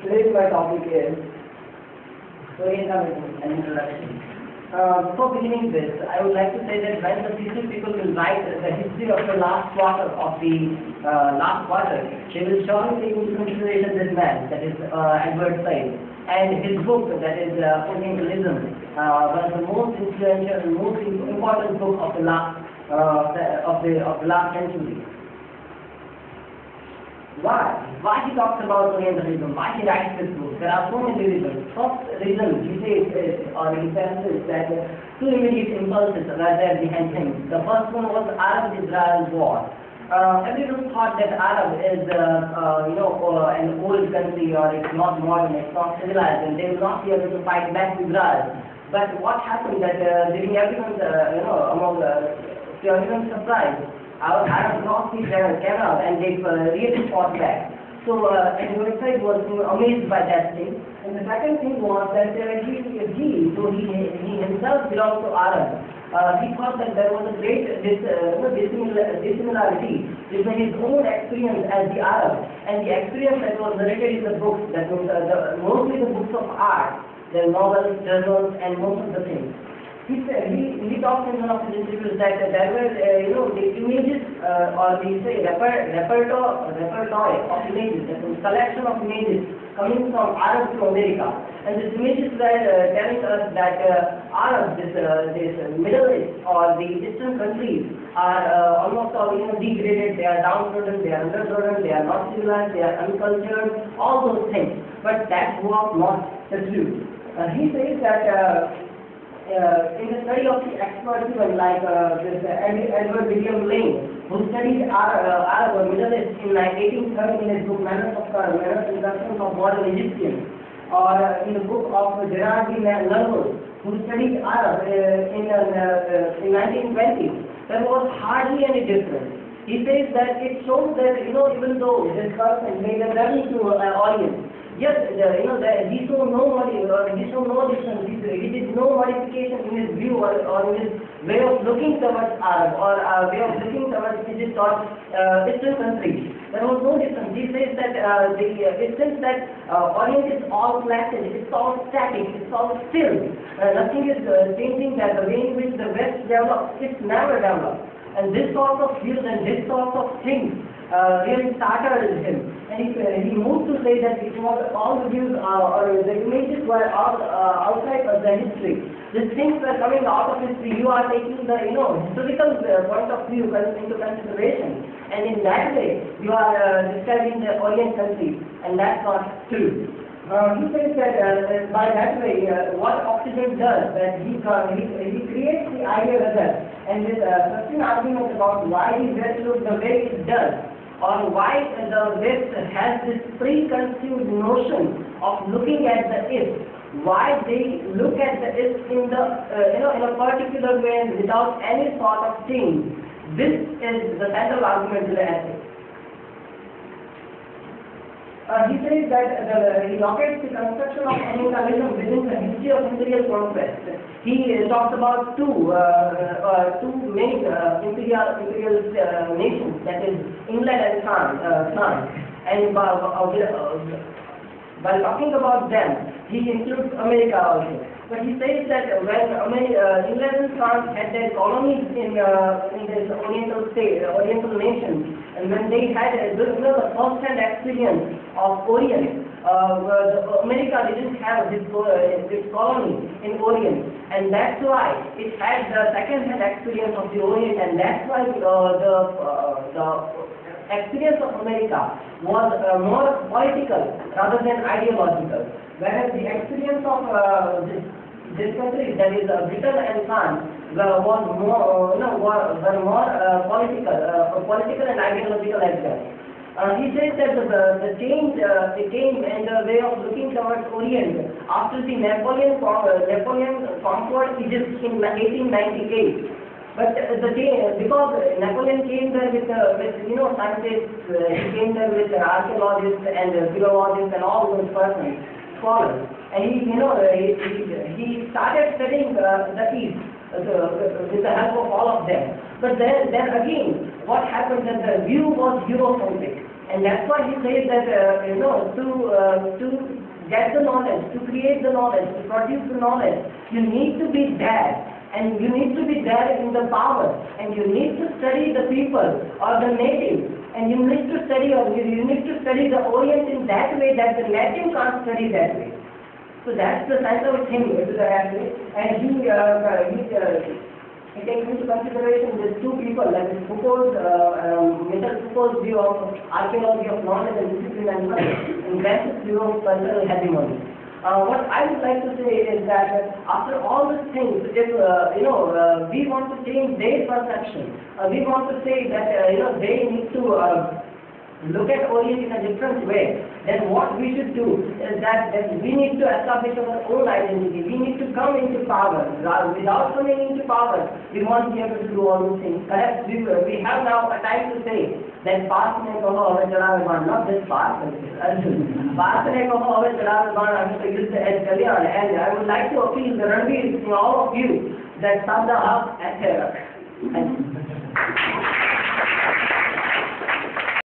Today's my topic is Orientalism and introduction. Before beginning this, I would like to say that when the future people will write the history of the last quarter they will surely take into consideration this man, that is Albert Said, and his book, that is Orientalism, one of the most influential and most important book of the last century. Why he talks about Orientalism? Why he writes this book? There are so many reasons. First reason he says, or he says that two immediate impulses were there behind him. The first one was Arab-Israel war. Everyone thought that Arab is, an old country, or it's not modern, it's not civilized, and they will not be able to fight back Israel. But what happened that during everyone's, to everyone's surprise, our Arabs lost the camera and they really fought back. So Albert Said was amazed by that thing. And the second thing was that he himself belonged to Arab. He thought that there was a great dissimilarity between his own experience as the Arab and the experience that was narrated in the books, that means mostly the books of art, the novels, journals, and most of the things. He talked in one of his interviews that there were, the images, or we say repertoire of images, that is collection of images coming from Arab to America. And these images were telling us that Arab, this Middle East or the Eastern countries are almost all degraded, they are downtrodden, they are undertrodden, they are not civilized, they are uncultured, all those things. But that was not the truth. He says that in the study of the experts even like this Edward William Lane, who studied Arab or Middle East in 1830 in his book Manners Introduction of Modern Egyptians, or in the book of Gerard D. Nerval, who studied Arab in 1920, there was hardly any difference. He says that it shows that even though this person made a journey to Orient, yes, he saw no difference, he did no modification in his view or in his way of looking towards Arab or way of looking towards Egypt or Eastern countries. There was no difference. He says that it seems that Orient is all placid, it's all static, it's all still. Nothing is changing, that the way in which the West develops, it's never developed. And this sort of views and this sort of things really startled him. And he moved to say that it was all the views or the images were outside of the history. These things were coming out of history. You are taking the historical point of view into consideration. And in that way, you are describing the Orient countries. And that's not true. He says that by that way, what Occident does, that he creates the idea of that, and with certain arguments about why the West looks the way it does, or why the West has this preconceived notion of looking at the East, why they look at the East in the in a particular way without any sort of change. This is the central argument to the essay. He says that he locates the construction of Orientalism within the history of imperial conquest. He talks about two main imperial nations, that is England and France. And by talking about them, he includes America also. But he says that when England and France had their colonies in this Oriental nations, and when they had the first-hand experience of Orient, America didn't have this colony in Orient, and that's why it had the second-hand experience of the Orient, and that's why the experience of America was more political rather than ideological, whereas the experience of this country, that is Britain and France, were more political and ideological as well. He says that the change came in the way of looking towards Orient after the Napoleon conquered Egypt in 1898. But because Napoleon came there with scientists, he came there with archaeologists and philologists and all those persons, scholars, and he started studying the East with the help of all of them. But then again, what happened that the view was Eurocentric. And that's why he says that, to get the knowledge, to create the knowledge, to produce the knowledge, you need to be there. And you need to be there in the power. And you need to study the people or the natives. And you need to study the Orient in that way that the native can't study that way. So that's the central thing to the aspect. And he takes into consideration these two people, like Foucault's, Mr. Foucault's view of archaeology of knowledge and discipline and knowledge, and Gramsci's view of cultural hegemony. What I would like to say is that after all these things, if we want to change their perception, we want to say that they need to look at Orient in a different way, then what we should do is that we need to establish our own identity. We need to come into power. Without coming into power, we won't be able to do all these things. Perhaps we have now a time to say that Parth ne kaho ave chadave, not this Parth, Arjun. Parth ne kaho ave chadave baan to use the as Kalyan. And I would like to appeal the Ranveer to all of you that Sabda Haq at